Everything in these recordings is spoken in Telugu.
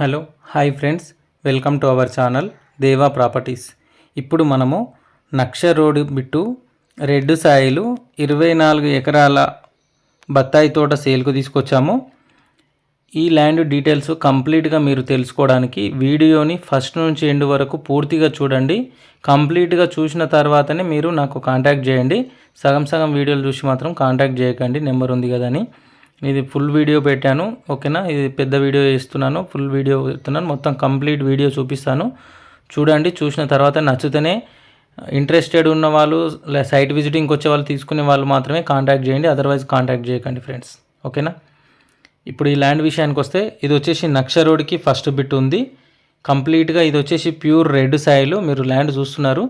Hello hi friends, welcome to our channel దేవా ప్రాపర్టీస్. ఇప్పుడు మనము నక్ష రోడ్ బిట్టు రెడ్ సాయిలు 24 ఎకరాల బత్తాయి తోట సేల్కు తీసుకొచ్చాము. ఈ ల్యాండ్ డీటెయిల్స్ కంప్లీట్గా మీరు తెలుసుకోవడానికి వీడియోని ఫస్ట్ నుంచి ఎండ్ వరకు పూర్తిగా చూడండి. కంప్లీట్గా చూసిన తర్వాతనే మీరు నాకు కాంటాక్ట్ చేయండి. సగం సగం వీడియోలు చూసి మాత్రం కాంటాక్ట్ చేయకండి, నెంబర్ ఉంది కదా అని. ఇది ఫుల్ వీడియో పెట్టాను, ఓకేనా. ఇది పెద్ద వీడియో ఇస్తున్నాను, ఫుల్ వీడియో ఇస్తున్నాను, మొత్తం కంప్లీట్ వీడియో చూపిస్తాను. చూడండి, చూసిన తర్వాత నచ్చితేనే ఇంట్రెస్టెడ్ ఉన్న వాళ్ళు సైట్ విజిటింగ్కి వచ్చే వాళ్ళు తీసుకునే వాళ్ళు మాత్రమే కాంటాక్ట్ చేయండి, అదర్వైజ్ కాంటాక్ట్ చేయకండి ఫ్రెండ్స్, ఓకేనా. ఇప్పుడు ఈ ల్యాండ్ విషయానికి వస్తే ఇది వచ్చేసి నక్ష రోడ్కి ఫస్ట్ బిట్ ఉంది కంప్లీట్గా. ఇది వచ్చేసి ప్యూర్ రెడ్ సాయిల్, మీరు ల్యాండ్ చూస్తున్నారు,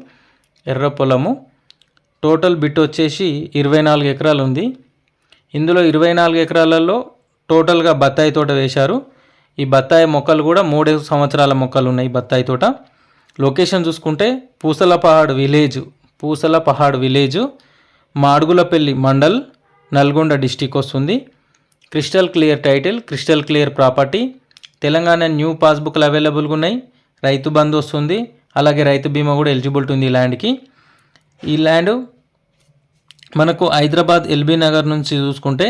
ఎర్ర పొలము. టోటల్ బిట్ వచ్చేసి 24 ఎకరాలు ఉంది. ఇందులో 24 ఎకరాలలో టోటల్గా బత్తాయి తోట వేశారు. ఈ బత్తాయి మొక్కలు కూడా 3 సంవత్సరాల మొక్కలు ఉన్నాయి బత్తాయి తోట. లొకేషన్ చూసుకుంటే పూసలపహాడ్ విలేజ్ మాడుగులపల్లి మండల్, నల్గొండ డిస్టిక్ వస్తుంది. Crystal clear title, crystal clear property. Telangana new పాస్బుక్లు అవైలబుల్గా ఉన్నాయి. రైతు బంధు వస్తుంది, అలాగే రైతు బీమా కూడా ఎలిజిబిలిటీ ఉంది ఈ ల్యాండ్కి. ఈ ల్యాండ్ మనకు హైదరాబాద్ ఎల్బీ నగర్ నుంచి చూసుకుంటే,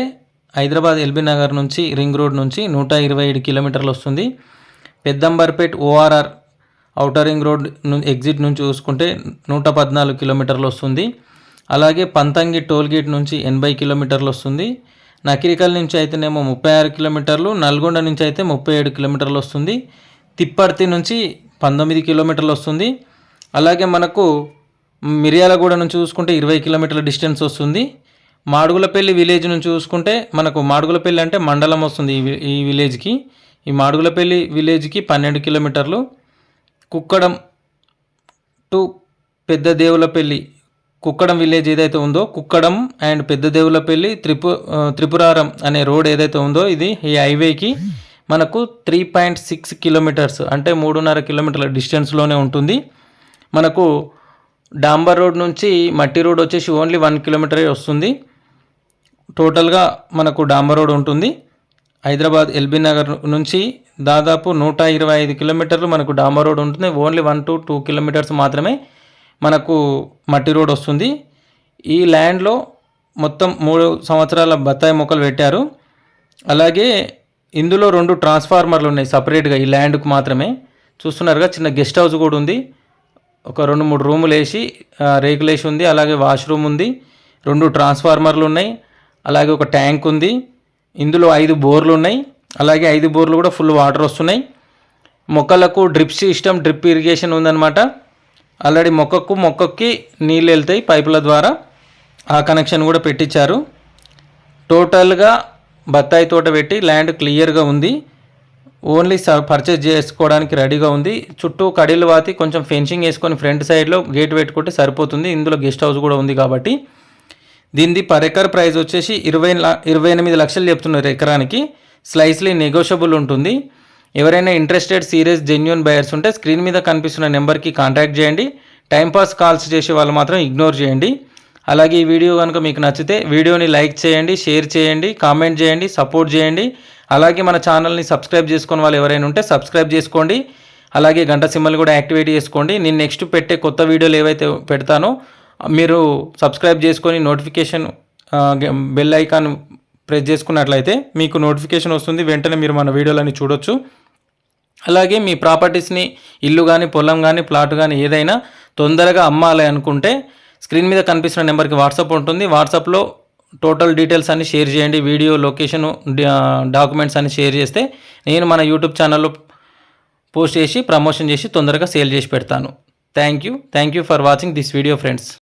హైదరాబాద్ ఎల్బీ నగర్ నుంచి రింగ్ రోడ్ నుంచి 127 కిలోమీటర్లు వస్తుంది. Peddamberpet ORR outer ring road exit నుంచి చూసుకుంటే 114 కిలోమీటర్లు వస్తుంది. అలాగే పంతంగి టోల్గేట్ నుంచి 80 కిలోమీటర్లు వస్తుంది. నకిరికల్ నుంచి అయితేనేమో 36 కిలోమీటర్లు, నల్గొండ నుంచి అయితే 37 కిలోమీటర్లు వస్తుంది. తిప్పర్తి నుంచి 19 కిలోమీటర్లు వస్తుంది. అలాగే మనకు మిర్యాలగూడ నుంచి చూసుకుంటే 20 కిలోమీటర్ల డిస్టెన్స్ వస్తుంది. మాడుగులపల్లి విలేజ్ నుంచి చూసుకుంటే మనకు మాడుగులపల్లి అంటే మండలం వస్తుంది ఈ విలేజ్కి. ఈ మాడుగులపల్లి విలేజ్కి 12 కిలోమీటర్లు. కుక్కడం టు పెద్ద దేవులపల్లి, కుక్కడం విలేజ్ ఏదైతే ఉందో, కుక్కడం అండ్ పెద్ద దేవులపల్లి త్రిపురారం అనే రోడ్ ఏదైతే ఉందో, ఇది ఈ హైవేకి మనకు 3.6 కిలోమీటర్స్ అంటే 3.5 కిలోమీటర్ల డిస్టెన్స్లోనే ఉంటుంది. మనకు డాంబర్ రోడ్ నుంచి మట్టి రోడ్ వచ్చేసి ఓన్లీ 1 కిలోమీటరే వస్తుంది. టోటల్గా మనకు డాంబర్ రోడ్ ఉంటుంది. హైదరాబాద్ ఎల్బీ నగర్ నుంచి దాదాపు 125 కిలోమీటర్లు మనకు డాంబర్ రోడ్ ఉంటుంది. ఓన్లీ 1 to 2 కిలోమీటర్స్ మాత్రమే మనకు మట్టి రోడ్ వస్తుంది. ఈ ల్యాండ్లో మొత్తం 3 సంవత్సరాల బత్తాయి మొక్కలు పెట్టారు. అలాగే ఇందులో 2 ట్రాన్స్ఫార్మర్లు ఉన్నాయి సపరేట్గా ఈ ల్యాండ్కు మాత్రమే. చూస్తున్నారుగా, చిన్న గెస్ట్ హౌస్ కూడా ఉంది. ఒక 2-3 రూములు వేసి రేకులు వేసి ఉంది. అలాగే వాష్రూమ్ ఉంది, 2 ట్రాన్స్ఫార్మర్లు ఉన్నాయి, అలాగే ఒక ట్యాంక్ ఉంది. ఇందులో 5 బోర్లు ఉన్నాయి. అలాగే 5 బోర్లు కూడా ఫుల్ వాటర్ వస్తున్నాయి. మొక్కలకు డ్రిప్ సిస్టమ్, డ్రిప్ ఇరిగేషన్ ఉందన్నమాట. ఆల్రెడీ మొక్కకి నీళ్ళు వెళ్తాయి పైపుల ద్వారా, ఆ కనెక్షన్ కూడా పెట్టించారు. టోటల్గా బత్తాయి తోట పెట్టి ల్యాండ్ క్లియర్గా ఉంది. ఓన్లీ పర్చేజ్ చేసుకోవడానికి రెడీగా ఉంది. చుట్టూ కడీలు వాతి కొంచెం ఫెన్సింగ్ వేసుకొని ఫ్రంట్ సైడ్లో గేట్ పెట్టుకుంటే సరిపోతుంది. ఇందులో గెస్ట్ హౌస్ కూడా ఉంది కాబట్టి. దీనిది పర్ ఎకర్ ప్రైస్ వచ్చేసి 28 లక్షలు చెప్తున్నారు ఎకరానికి. స్లైస్లీ నెగోషియబుల్ ఉంటుంది. ఎవరైనా ఇంట్రెస్టెడ్ సీరియస్ జెన్యూన్ బయర్స్ ఉంటే స్క్రీన్ మీద కనిపిస్తున్న నెంబర్కి కాంటాక్ట్ చేయండి. టైంపాస్ కాల్స్ చేసే వాళ్ళు మాత్రం ఇగ్నోర్ చేయండి. అలాగే ఈ వీడియో కనుక మీకు నచ్చితే వీడియోని లైక్ చేయండి, షేర్ చేయండి, కామెంట్ చేయండి, సపోర్ట్ చేయండి. అలాగే మన ఛానల్ని సబ్స్క్రైబ్ చేసుకుని వాళ్ళు ఎవరైనా ఉంటే సబ్స్క్రైబ్ చేసుకోండి. అలాగే గంట సింబల్ కూడా యాక్టివేట్ చేసుకోండి. నేను నెక్స్ట్ పెట్టే కొత్త వీడియోలు ఏవైతే పెడతానో మీరు సబ్స్క్రైబ్ చేసుకొని నోటిఫికేషన్ బెల్ ఐకాన్ ప్రెస్ చేసుకున్నట్లయితే మీకు నోటిఫికేషన్ వస్తుంది. వెంటనే మీరు మన వీడియోలని చూడొచ్చు. అలాగే మీ ప్రాపర్టీస్ని, ఇల్లు కానీ, పొలం కానీ, ప్లాట్ కానీ ఏదైనా తొందరగా అమ్మాలి అనుకుంటే స్క్రీన్ మీద కనిపిస్తున్న నెంబర్కి వాట్సాప్ ఉంటుంది. వాట్సాప్లో టోటల్ డీటెయిల్స్ అన్ని షేర్ చేయండి. వీడియో, లొకేషన్, డాక్యుమెంట్స్ అన్ని షేర్ చేస్తే నేను మన యూట్యూబ్ ఛానల్లో పోస్ట్ చేసి ప్రమోషన్ చేసి తొందరగా సేల్ చేసి పెడతాను. Thank you for watching this video friends.